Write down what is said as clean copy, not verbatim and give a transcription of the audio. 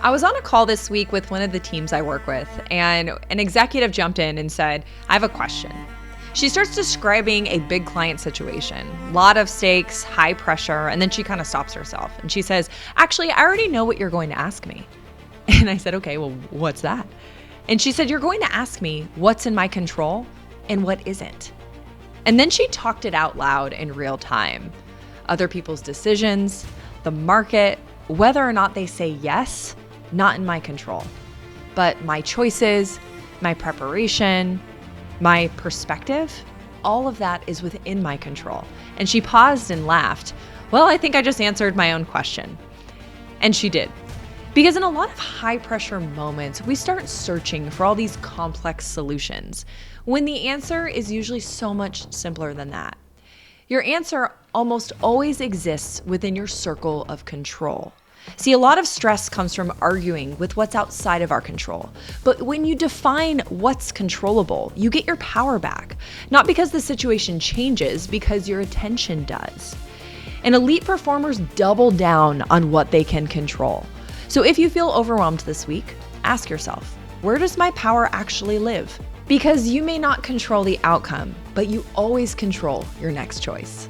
I was on a call this week with one of the teams I work with, and an executive jumped in and said, I have a question. She starts describing a big client situation, lot of stakes, high pressure, and then she kind of stops herself and she says, actually, I already know what you're going to ask me. And I said, okay, well, what's that? And she said, you're going to ask me what's in my control and what isn't. And then she talked it out loud in real time. Other people's decisions, the market, whether or not they say yes, not in my control. But my choices, my preparation, my perspective, all of that is within my control. And she paused and laughed. Well, I think I just answered my own question. And she did. Because in a lot of high pressure moments, we start searching for all these complex solutions when the answer is usually so much simpler than that. Your answer almost always exists within your circle of control. See, a lot of stress comes from arguing with what's outside of our control. But when you define what's controllable, you get your power back. Not because the situation changes, because your attention does. And elite performers double down on what they can control. So if you feel overwhelmed this week, ask yourself, where does my power actually live? Because you may not control the outcome, but you always control your next choice.